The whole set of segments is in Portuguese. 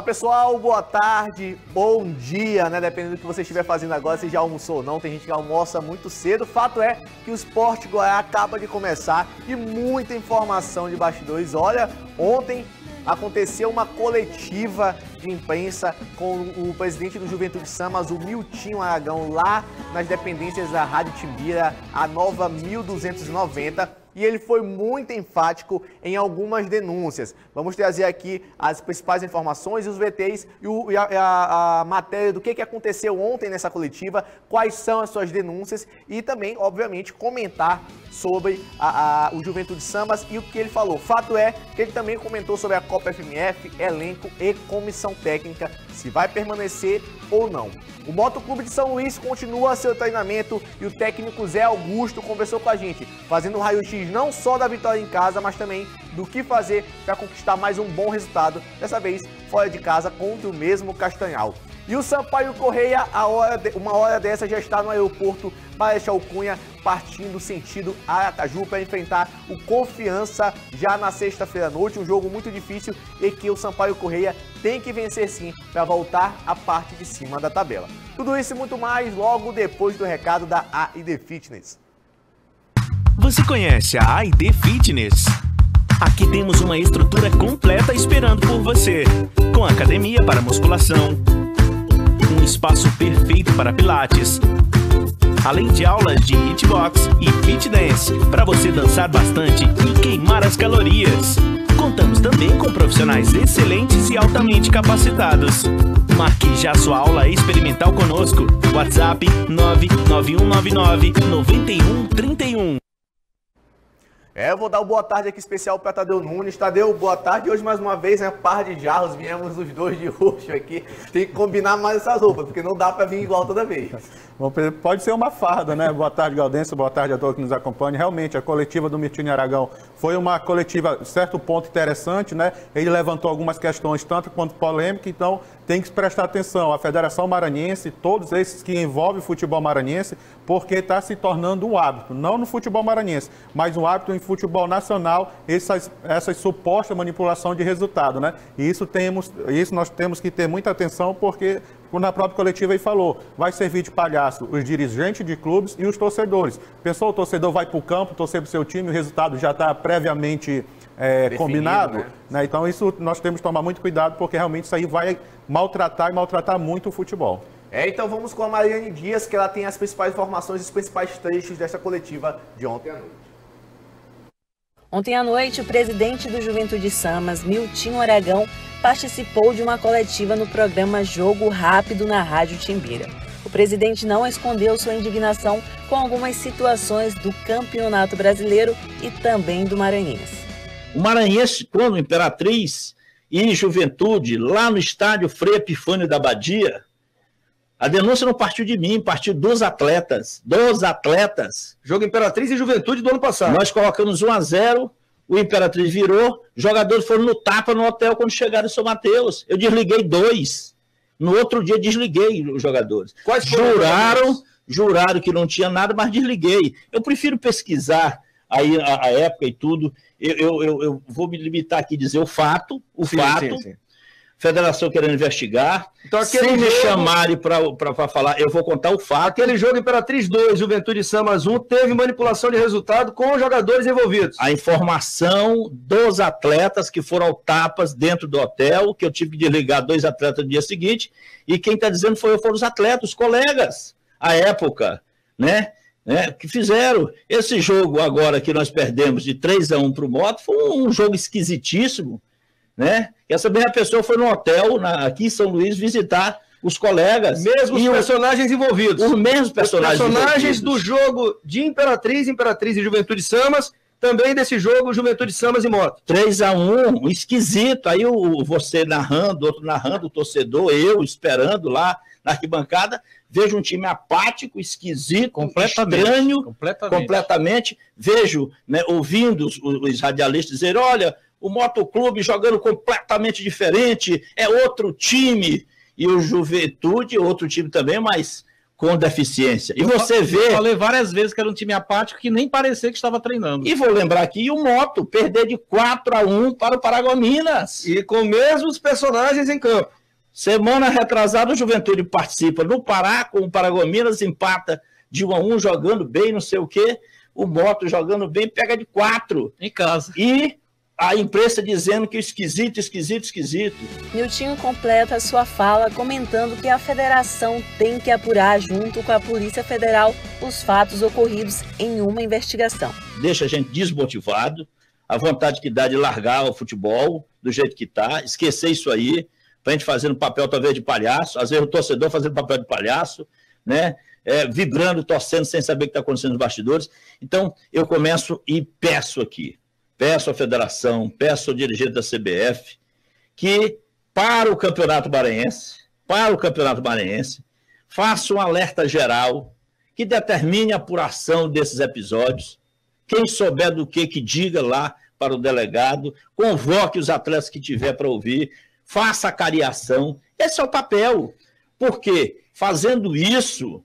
pessoal, boa tarde, bom dia, né? Dependendo do que você estiver fazendo agora, se já almoçou ou não, tem gente que almoça muito cedo. Fato é que o Sport Goiás acaba de começar e muita informação de bastidores. Olha, ontem aconteceu uma coletiva de imprensa com o presidente do Juventude Samas, o Miltinho Aragão, lá nas dependências da Rádio Timbira, a nova 1290. E ele foi muito enfático em algumas denúncias. Vamos trazer aqui as principais informações e os VTs e a matéria do que aconteceu ontem nessa coletiva, quais são as suas denúncias e também, obviamente, comentar sobre o Juventude Samas e o que ele falou. Fato é que ele também comentou sobre a Copa FMF, elenco e comissão técnica, se vai permanecer ou não. O Motoclube de São Luís continua seu treinamento e o técnico Zé Augusto conversou com a gente, fazendo um raio-x não só da vitória em casa, mas também do que fazer para conquistar mais um bom resultado, dessa vez fora de casa contra o mesmo Castanhal. E o Sampaio Correia, uma hora dessa, já está no aeroporto Marechal Cunha, partindo sentido Aracaju para enfrentar o Confiança já na sexta-feira à noite. Um jogo muito difícil e que o Sampaio Correia tem que vencer sim para voltar à parte de cima da tabela. Tudo isso e muito mais logo depois do recado da AID Fitness. Você conhece a AID Fitness? Aqui temos uma estrutura completa esperando por você, com academia para musculação, um espaço perfeito para pilates, além de aulas de hitbox e fit dance para você dançar bastante e queimar as calorias. Contamos também com profissionais excelentes e altamente capacitados. Marque já sua aula experimental conosco. WhatsApp 99199-9131. Eu vou dar o boa tarde aqui especial para Tadeu Nunes. Tadeu, boa tarde. Hoje, mais uma vez, né, par de jarros, viemos os dois de roxo aqui. Tem que combinar mais essas roupas, porque não dá para vir igual toda vez. Bom, pode ser uma farda, né? Boa tarde, Gaudêncio. Boa tarde a todos que nos acompanham. Realmente, a coletiva do Miltinho Aragão foi uma coletiva, certo ponto, interessante, né? Ele levantou algumas questões, tanto quanto polêmica, então tem que prestar atenção. A Federação Maranhense, todos esses que envolvem o futebol maranhense, porque está se tornando um hábito, não no futebol maranhense, mas um hábito em futebol nacional, essa suposta manipulação de resultado, né? E isso nós temos que ter muita atenção, porque na própria coletiva ele falou, vai servir de palhaço os dirigentes de clubes e os torcedores. Pensou, o torcedor vai para o campo, torcer para o seu time, o resultado já está previamente combinado, né? Então isso nós temos que tomar muito cuidado, porque realmente isso aí vai maltratar muito o futebol. Então vamos com a Mariane Dias, que ela tem as principais informações e os principais trechos dessa coletiva de ontem à noite. Ontem à noite, o presidente do Juventude Samas, Miltinho Aragão, participou de uma coletiva no programa Jogo Rápido na Rádio Timbira. O presidente não escondeu sua indignação com algumas situações do Campeonato Brasileiro e também do Maranhense. O Maranhense, quando Imperatriz e Juventude, lá no estádio Frei Epifânio da Badia, a denúncia não partiu de mim, partiu dos atletas. Jogo Imperatriz e Juventude do ano passado. Nós colocamos 1-0, o Imperatriz virou, jogadores foram no tapa no hotel quando chegaram em São Mateus. Eu desliguei 2. No outro dia desliguei os jogadores. Quais Juraram que não tinha nada, mas desliguei. Eu prefiro pesquisar aí a época e tudo. Eu vou me limitar aqui a dizer o fato. Sim. Federação querendo investigar, então, sem me chamarem para falar, eu vou contar o fato. Aquele jogo Imperatriz 2, Juventude Samas 1, teve manipulação de resultado com os jogadores envolvidos. A informação dos atletas que foram ao tapas dentro do hotel, que eu tive que desligar 2 atletas no dia seguinte, e quem está dizendo foram os atletas, os colegas, à época, né? Que fizeram. Esse jogo agora que nós perdemos de 3-1 para o Moto, foi um jogo esquisitíssimo, né? Essa mesma pessoa foi no hotel aqui em São Luís visitar os colegas. Mesmo os personagens envolvidos. Os mesmos personagens envolvidos. Do jogo de Imperatriz e Juventude Samas, também desse jogo Juventude Samas e Moto. 3-1, esquisito. Aí você narrando, outro narrando, o torcedor, eu esperando lá na arquibancada, vejo um time apático, esquisito, estranho, completamente. Vejo, né, ouvindo os radialistas dizer, olha, o Motoclube jogando completamente diferente, é outro time, e o Juventude, outro time também, mas com deficiência. E você vê... Eu falei várias vezes que era um time apático que nem parecia que estava treinando. E vou lembrar aqui, o Moto perder de 4-1 para o Paragominas. E com mesmos personagens em campo. Semana retrasada, o Juventude participa no Pará, com o Paragominas, empata de 1-1, jogando bem, não sei o quê. O Moto jogando bem, pega de 4. Em casa. E a imprensa dizendo que esquisito. Miltinho completa sua fala comentando que a federação tem que apurar junto com a Polícia Federal os fatos ocorridos em uma investigação. Deixa a gente desmotivado, a vontade que dá de largar o futebol do jeito que está, esquecer isso aí, para a gente fazendo papel talvez de palhaço, às vezes o torcedor fazendo papel de palhaço, né? Vibrando, torcendo sem saber o que está acontecendo nos bastidores. Então, eu começo e peço aqui, peço à federação, peço ao dirigente da CBF, que para o Campeonato Maranhense, faça um alerta geral, que determine a apuração desses episódios. Quem souber do que diga lá para o delegado, convoque os atletas que tiver para ouvir, faça a cariação. Esse é o papel. Porque fazendo isso,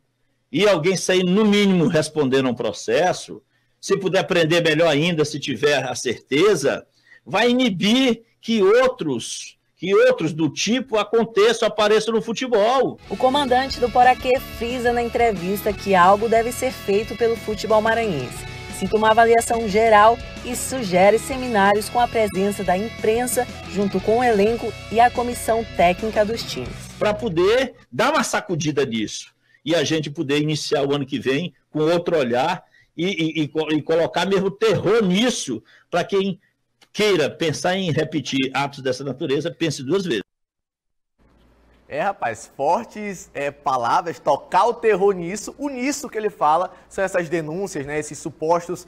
e alguém sair no mínimo respondendo a um processo, se puder prender melhor ainda, se tiver a certeza, vai inibir que outros do tipo aconteçam, apareçam no futebol. O comandante do Poraquê frisa na entrevista que algo deve ser feito pelo futebol maranhense. Cita uma avaliação geral e sugere seminários com a presença da imprensa, junto com o elenco e a comissão técnica dos times. Para poder dar uma sacudida nisso e a gente poder iniciar o ano que vem com outro olhar e colocar mesmo terror nisso, para quem queira pensar em repetir atos dessa natureza, pense 2 vezes. Rapaz, fortes palavras, tocar o terror nisso. O nisso que ele fala são essas denúncias, né, esses supostos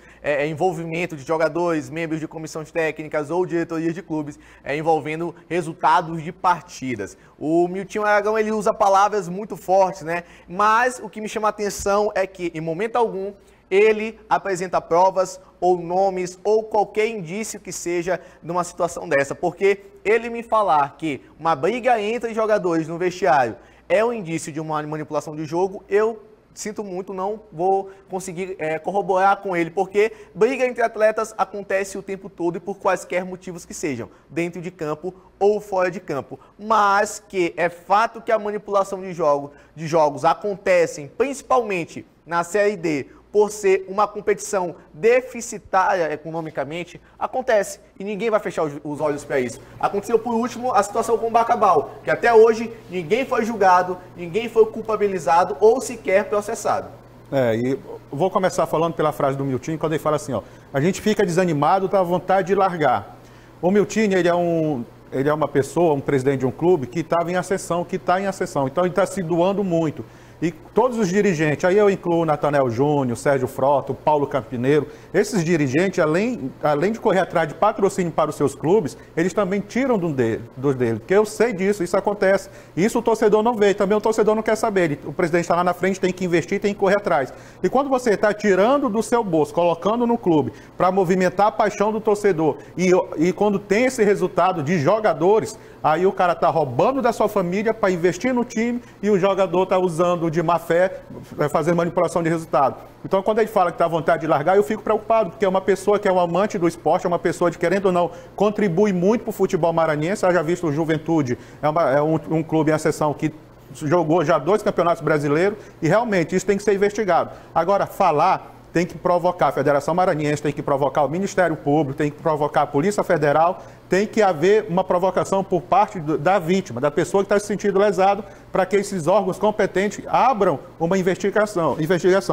envolvimento de jogadores, membros de comissões técnicas ou diretorias de clubes envolvendo resultados de partidas. O Miltinho Aragão, ele usa palavras muito fortes, né, mas o que me chama a atenção é que, em momento algum, ele apresenta provas ou nomes ou qualquer indício que seja de uma situação dessa, porque ele me falar que uma briga entre jogadores no vestiário é um indício de uma manipulação de jogo, eu sinto muito, não vou conseguir corroborar com ele, porque briga entre atletas acontece o tempo todo e por quaisquer motivos que sejam, dentro de campo ou fora de campo, mas que é fato que a manipulação de jogos acontecem principalmente na Série D, por ser uma competição deficitária economicamente, acontece. E ninguém vai fechar os olhos para isso. Aconteceu, por último, a situação com o Bacabal, que até hoje ninguém foi julgado, ninguém foi culpabilizado ou sequer processado. E vou começar falando pela frase do Miltinho, quando ele fala assim, a gente fica desanimado, dá vontade de largar. O Miltinho, ele é uma pessoa, um presidente de um clube que estava em ascensão, que está em ascensão. Então, ele está se doando muito. E todos os dirigentes, aí eu incluo o Natanel Júnior, o Sérgio Frota, o Paulo Campineiro, esses dirigentes, além de correr atrás de patrocínio para os seus clubes, eles também tiram dos dele, porque eu sei disso, isso acontece. Isso o torcedor não vê, também o torcedor não quer saber. O presidente está lá na frente, tem que investir, tem que correr atrás. E quando você está tirando do seu bolso, colocando no clube, para movimentar a paixão do torcedor, e quando tem esse resultado de jogadores, aí o cara está roubando da sua família para investir no time e o jogador está usando de má fé, fazendo manipulação de resultado. Então, quando ele fala que está à vontade de largar, eu fico preocupado, porque é uma pessoa que é um amante do esporte, é uma pessoa que, querendo ou não, contribui muito para o futebol maranhense. Eu já visto o Juventude, é um clube em ascensão que jogou já 2 campeonatos brasileiros e realmente isso tem que ser investigado. Agora, falar tem que provocar a Federação Maranhense, tem que provocar o Ministério Público, tem que provocar a Polícia Federal, tem que haver uma provocação por parte da vítima, da pessoa que está se sentindo lesado, para que esses órgãos competentes abram uma investigação.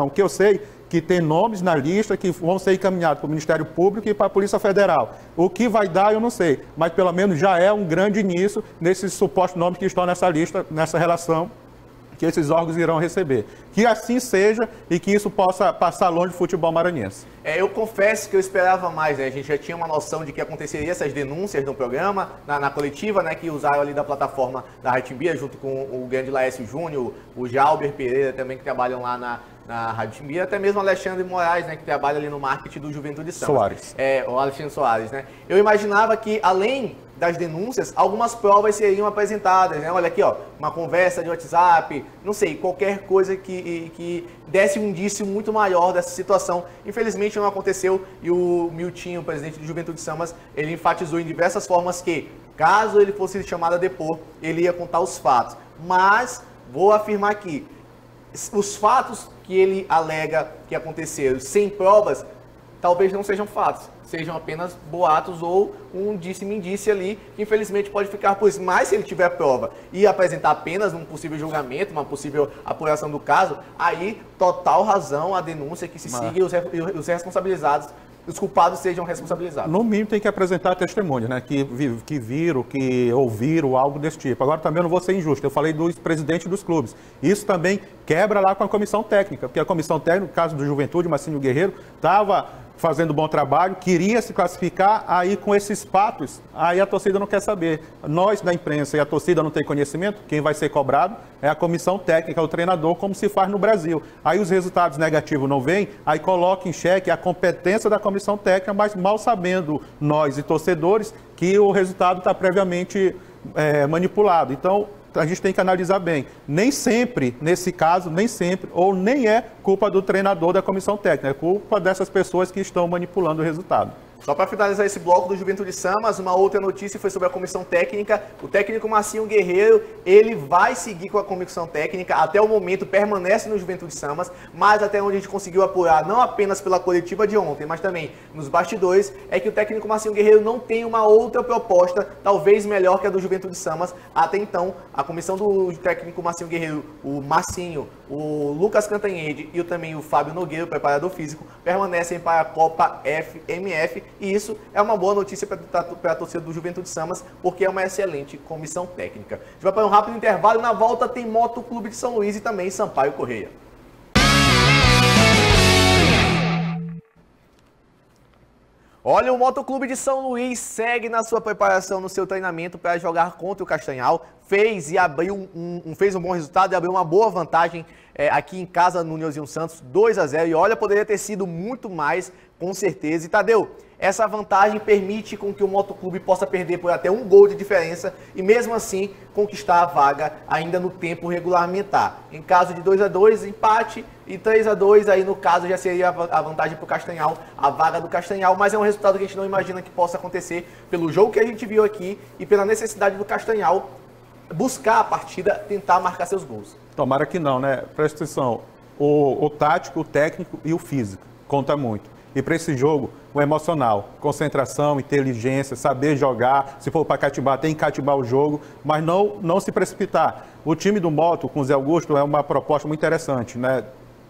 O que eu sei que tem nomes na lista que vão ser encaminhados para o Ministério Público e para a Polícia Federal. O que vai dar, eu não sei, mas pelo menos já é um grande início nesses supostos nomes que estão nessa lista, nessa relação que esses órgãos irão receber. Que assim seja e que isso possa passar longe do futebol maranhense. Eu confesso que eu esperava mais, né? A gente já tinha uma noção de que aconteceria essas denúncias no programa, na coletiva, né? Que usaram ali da plataforma da Rádio Timbira, junto com o grande Laércio Júnior, o Jalber Pereira também, que trabalham lá na Rádio Timbira, até mesmo o Alexandre Moraes, né? Que trabalha ali no marketing do Juventude Santos. Soares. O Alexandre Soares, né? Eu imaginava que, além das denúncias, algumas provas seriam apresentadas, né? Olha aqui, uma conversa de WhatsApp, não sei, qualquer coisa que desse um indício muito maior dessa situação. Infelizmente não aconteceu e o Miltinho, presidente do Juventude Samas, ele enfatizou em diversas formas que Caso ele fosse chamado a depor, ele ia contar os fatos. Mas, vou afirmar aqui, os fatos que ele alega que aconteceram sem provas, talvez não sejam fatos, sejam apenas boatos ou um disse-me-disse ali, que infelizmente pode ficar por isso. Mas se ele tiver prova e apresentar apenas um possível julgamento, uma possível apuração do caso, aí total razão a denúncia que se siga e os responsabilizados, os culpados sejam responsabilizados. No mínimo tem que apresentar testemunhas, né? Que viram, que ouviram algo desse tipo. Agora também eu não vou ser injusto, eu falei dos presidentes dos clubes. Isso também quebra lá com a comissão técnica, porque a comissão técnica, no caso do Juventude, Marcinho Guerreiro, estava fazendo bom trabalho, queria se classificar, aí com esses fatos, aí a torcida não quer saber. Nós da imprensa e a torcida não tem conhecimento, quem vai ser cobrado é a comissão técnica, o treinador, como se faz no Brasil. Aí os resultados negativos não vêm, aí coloca em xeque a competência da comissão técnica, mas mal sabendo nós e torcedores que o resultado está previamente manipulado. Então, a gente tem que analisar bem. Nem sempre, nesse caso, nem sempre, ou nem é culpa do treinador da comissão técnica, é culpa dessas pessoas que estão manipulando o resultado. Só para finalizar esse bloco do Juventude Samas, uma outra notícia foi sobre a comissão técnica. O técnico Marcinho Guerreiro, ele vai seguir com a comissão técnica, até o momento permanece no Juventude Samas, mas até onde a gente conseguiu apurar, não apenas pela coletiva de ontem, mas também nos bastidores, é que o técnico Marcinho Guerreiro não tem uma outra proposta, talvez melhor que a do Juventude Samas. Até então, a comissão do técnico Marcinho Guerreiro, o Marcinho, o Lucas Cantanhede e também o Fábio Nogueira, o preparador físico, permanecem para a Copa FMF. E isso é uma boa notícia para a torcida do Juventude Samas, porque é uma excelente comissão técnica. A gente vai para um rápido intervalo e na volta tem Moto Clube de São Luís e também Sampaio Correia. Olha, o Motoclube de São Luís segue na sua preparação, no seu treinamento para jogar contra o Castanhal. Fez um bom resultado e abriu uma boa vantagem aqui em casa no Nilzinho Santos, 2-0. E olha, poderia ter sido muito mais, com certeza. E Tadeu, essa vantagem permite com que o Motoclube possa perder por até um gol de diferença e mesmo assim conquistar a vaga ainda no tempo regulamentar. Em caso de 2-2, empate, e 3-2, aí no caso já seria a vantagem para o Castanhal, a vaga do Castanhal, mas é um resultado que a gente não imagina que possa acontecer pelo jogo que a gente viu aqui e pela necessidade do Castanhal buscar a partida, tentar marcar seus gols. Tomara que não, né? Presta atenção, o tático, o técnico e o físico conta muito. E para esse jogo, o emocional, concentração, inteligência, saber jogar, se for para cativar, tem que cativar o jogo, mas não se precipitar. O time do Moto com o Zé Augusto é uma proposta muito interessante, né?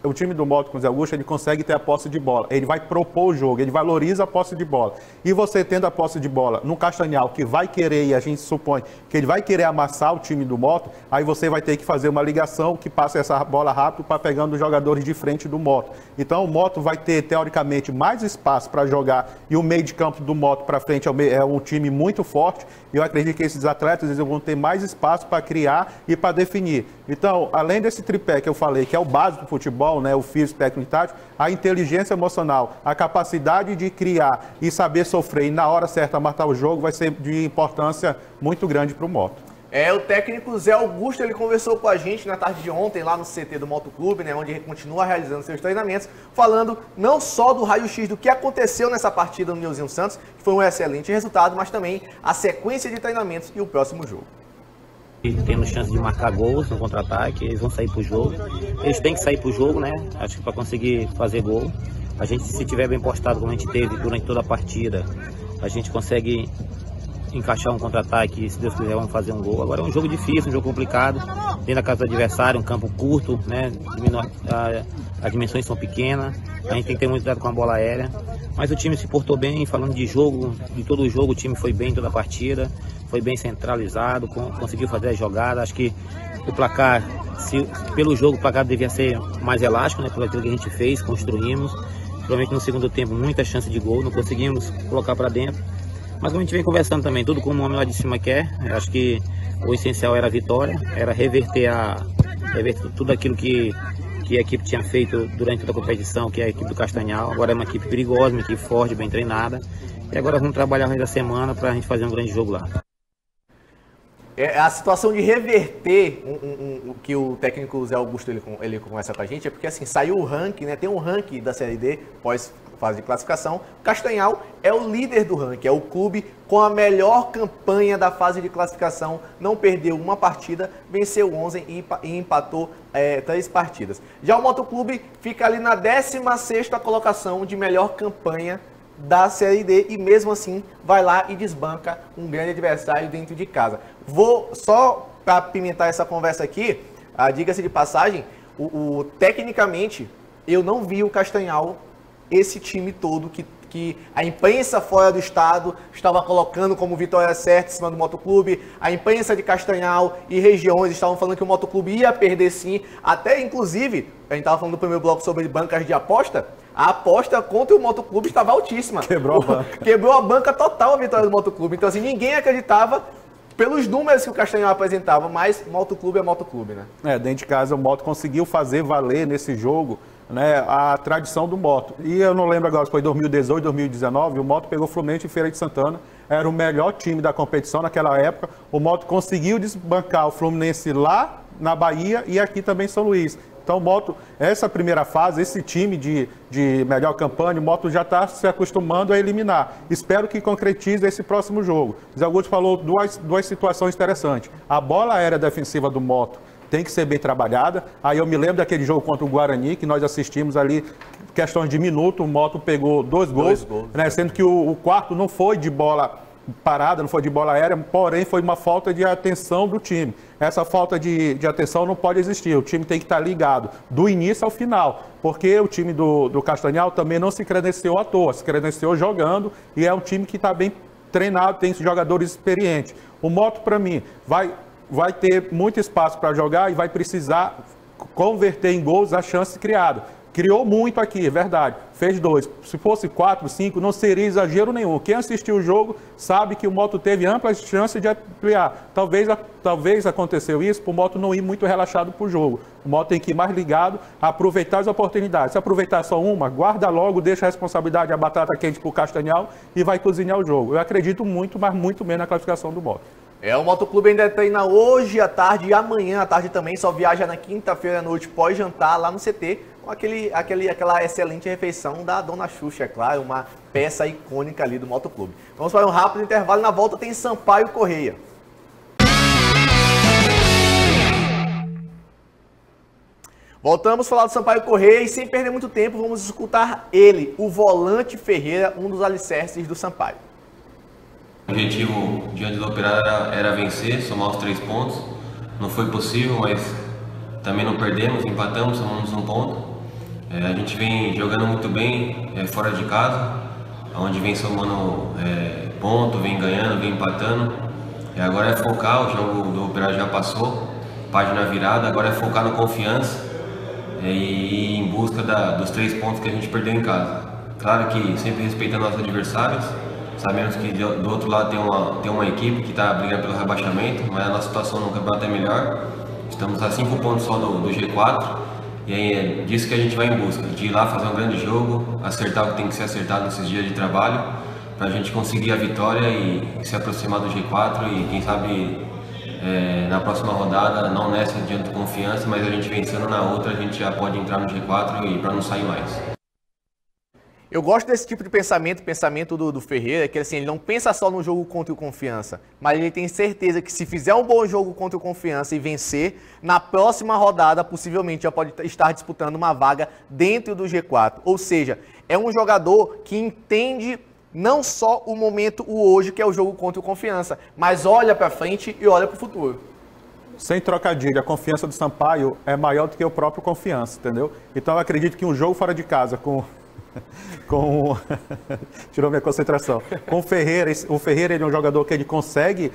O time do Moto com o Zé Augusto, ele consegue ter a posse de bola, ele vai propor o jogo, ele valoriza a posse de bola. E você tendo a posse de bola no Castanhal, que vai querer, e a gente supõe que ele vai querer amassar o time do Moto, aí você vai ter que fazer uma ligação que passe essa bola rápido para pegando os jogadores de frente do Moto. Então o Moto vai ter, teoricamente, mais espaço para jogar e o meio de campo do Moto para frente é um time muito forte. E eu acredito que esses atletas eles vão ter mais espaço para criar e para definir. Então, além desse tripé que eu falei, que é o básico do futebol, né, o físico, técnico e tático, a inteligência emocional, a capacidade de criar e saber sofrer e na hora certa matar o jogo vai ser de importância muito grande para o Moto. O técnico Zé Augusto, ele conversou com a gente na tarde de ontem lá no CT do Motoclube, né, onde ele continua realizando seus treinamentos, falando não só do raio-x do que aconteceu nessa partida no Nilzinho Santos, que foi um excelente resultado, mas também a sequência de treinamentos e o próximo jogo. Temos chance de marcar gols no contra-ataque, eles vão sair pro jogo. Eles têm que sair pro jogo, né? Acho que para conseguir fazer gol. A gente, se tiver bem postado, como a gente teve durante toda a partida, a gente consegue encaixar um contra-ataque, se Deus quiser vamos fazer um gol. Agora é um jogo difícil, um jogo complicado, dentro da casa do adversário, um campo curto, né? As dimensões são pequenas, a gente tem que ter muito cuidado com a bola aérea, mas o time se portou bem, falando de jogo, de todo o jogo, o time foi bem toda a partida, foi bem centralizado, conseguiu fazer a jogada. Acho que o placar, pelo jogo, o placar devia ser mais elástico, né? Por aquilo que a gente fez, construímos, provavelmente no segundo tempo muita chance de gol, não conseguimos colocar para dentro. Mas como a gente vem conversando também, tudo como o homem lá de cima quer, eu acho que o essencial era a vitória, era reverter tudo aquilo que a equipe tinha feito durante toda a competição, que é a equipe do Castanhal. Agora é uma equipe perigosa, uma equipe forte, bem treinada. E agora vamos trabalhar o resto da semana para a gente fazer um grande jogo lá. A situação de reverter o que o técnico Zé Augusto ele conversa com a gente é porque assim, saiu o ranking, né? Tem um ranking da Série D, fase de classificação. Castanhal é o líder do ranking, é o clube com a melhor campanha da fase de classificação, não perdeu uma partida, venceu 11 e empatou 3 partidas. Já o Motoclube fica ali na 16ª colocação de melhor campanha da Série D e mesmo assim vai lá e desbanca um grande adversário dentro de casa. Vou só para apimentar essa conversa aqui, diga-se de passagem, tecnicamente eu não vi o Castanhal, esse time todo que a imprensa fora do estado estava colocando como vitória certa em cima do Motoclube, a imprensa de Castanhal e regiões estavam falando que o Motoclube ia perder sim, até inclusive, a gente estava falando no primeiro bloco sobre bancas de aposta, a aposta contra o Motoclube estava altíssima. Quebrou a banca. Quebrou a banca total a vitória do Motoclube, então assim, ninguém acreditava pelos números que o Castanhal apresentava, mas Motoclube é Motoclube, né? Dentro de casa o Moto conseguiu fazer valer nesse jogo, né, a tradição do Moto. E eu não lembro agora se foi 2018, 2019, o Moto pegou o Fluminense em Feira de Santana, era o melhor time da competição naquela época. O Moto conseguiu desbancar o Fluminense lá na Bahia e aqui também em São Luís. Então o Moto, essa primeira fase, esse time de melhor campanha, o Moto já está se acostumando a eliminar. Espero que concretize esse próximo jogo. O Zé Augusto falou duas situações interessantes. A bola aérea defensiva do Moto tem que ser bem trabalhada. Aí eu me lembro daquele jogo contra o Guarani, que nós assistimos ali, questões de minuto, o Moto pegou 2 gols, né, sendo que o quarto não foi de bola parada, não foi de bola aérea, porém foi uma falta de atenção do time. Essa falta de atenção não pode existir, o time tem que estar ligado do início ao final, porque o time do Castanhal também não se credenciou à toa, se credenciou jogando e é um time que está bem treinado, tem jogadores experientes. O Moto, para mim, vai ter muito espaço para jogar e vai precisar converter em gols a chance criada. Criou muito aqui, é verdade. Fez 2. Se fosse 4, 5, não seria exagero nenhum. Quem assistiu o jogo sabe que o Moto teve ampla chance de ampliar. Talvez aconteceu isso para o Moto não ir muito relaxado para o jogo. O Moto tem que ir mais ligado, aproveitar as oportunidades. Se aproveitar só uma, guarda logo, deixa a responsabilidade, a batata quente para o Castanhal e vai cozinhar o jogo. Eu acredito muito, mas muito menos na classificação do Moto. O Motoclube ainda treina hoje à tarde e amanhã à tarde também, só viaja na quinta-feira à noite pós-jantar lá no CT, com aquela excelente refeição da Dona Xuxa, é claro, uma peça icônica ali do Motoclube. Vamos para um rápido intervalo e na volta tem Sampaio Correia. Voltamos a falar do Sampaio Correia e sem perder muito tempo vamos escutar ele, o volante Ferreira, um dos alicerces do Sampaio. O objetivo diante do Operário era vencer, somar os 3 pontos. Não foi possível, mas também não perdemos, empatamos, somamos 1 ponto. A gente vem jogando muito bem fora de casa, onde vem somando ponto, vem ganhando, vem empatando. Agora é focar, o jogo do Operário já passou, página virada, agora é focar na confiança e ir em busca dos 3 pontos que a gente perdeu em casa. Claro que sempre respeitando nossos adversários, sabemos que do outro lado tem uma equipe que está brigando pelo rebaixamento, mas a nossa situação no campeonato é melhor. Estamos a 5 pontos só do G4 e é disso que a gente vai em busca, de ir lá fazer um grande jogo, acertar o que tem que ser acertado nesses dias de trabalho, para a gente conseguir a vitória e se aproximar do G4 e quem sabe na próxima rodada, não nessa diante de confiança, mas a gente vencendo na outra, a gente já pode entrar no G4 e para não sair mais. Eu gosto desse tipo de pensamento do Ferreira, que assim, ele não pensa só no jogo contra o Confiança, mas ele tem certeza que se fizer um bom jogo contra o Confiança e vencer, na próxima rodada possivelmente já pode estar disputando uma vaga dentro do G4. Ou seja, é um jogador que entende não só o momento, o hoje, que é o jogo contra o Confiança, mas olha para frente e olha para o futuro. Sem trocadilho, a confiança do Sampaio é maior do que o próprio Confiança, entendeu? Então eu acredito que um jogo fora de casa tirou minha concentração. Com o Ferreira ele é um jogador que ele consegue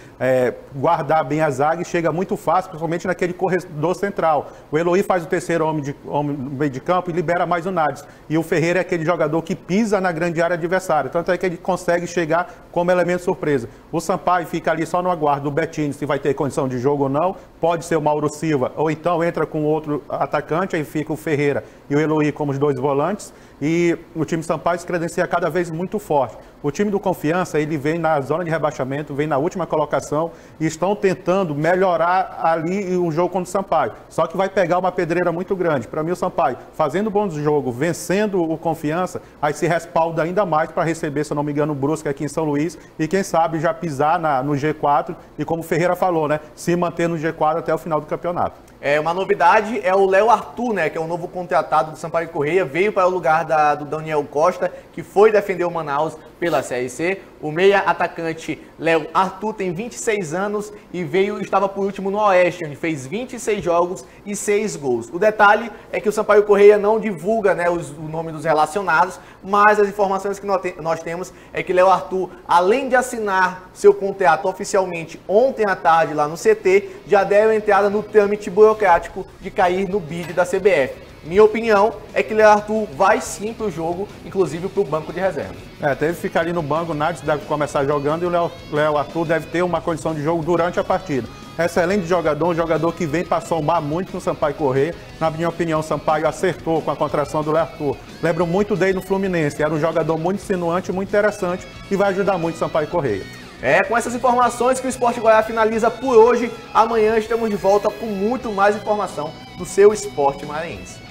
guardar bem a zaga e chega muito fácil, principalmente naquele corredor central. O Eloy faz o terceiro homem no meio de campo e libera mais o Nades. E o Ferreira é aquele jogador que pisa na grande área adversária. Tanto é que ele consegue chegar como elemento surpresa. O Sampaio fica ali só no aguardo do Bettini, se vai ter condição de jogo ou não. Pode ser o Mauro Silva, ou então entra com outro atacante, aí fica o Ferreira e o Eloy como os 2 volantes. E o time Sampaio se credencia cada vez muito forte. O time do Confiança, ele vem na zona de rebaixamento, vem na última colocação e estão tentando melhorar ali o jogo contra o Sampaio. Só que vai pegar uma pedreira muito grande. Para mim, o Sampaio, fazendo bom jogo, vencendo o Confiança, aí se respalda ainda mais para receber, se eu não me engano, o Brusque aqui em São Luís e quem sabe já pisar no G4 e, como o Ferreira falou, né, se manter no G4 até o final do campeonato. Uma novidade é o Léo Arthur, né, que é o novo contratado do Sampaio Corrêa, veio para o lugar do Daniel Costa, que foi defender o Manaus pela Série C. O meia atacante Léo Arthur tem 26 anos e estava por último no Oeste, onde fez 26 jogos e 6 gols. O detalhe é que o Sampaio Corrêa não divulga, né, o nome dos relacionados, mas as informações que nós temos é que Léo Arthur, além de assinar seu contrato oficialmente ontem à tarde lá no CT, já deu entrada no trâmite burocrático de cair no bid da CBF. Minha opinião é que Léo Arthur vai sim para o jogo, inclusive para o banco de reserva. Teve que ficar ali no banco, Nádio deve começar jogando e o Léo Arthur deve ter uma condição de jogo durante a partida. Excelente jogador, um jogador que vem para somar muito no Sampaio Corrêa. Na minha opinião, o Sampaio acertou com a contratação do Léo Arthur. Lembro muito dele no Fluminense, era um jogador muito insinuante, muito interessante e vai ajudar muito o Sampaio Corrêa. Com essas informações que o Sport Goiás finaliza por hoje. Amanhã estamos de volta com muito mais informação do seu esporte maranhense.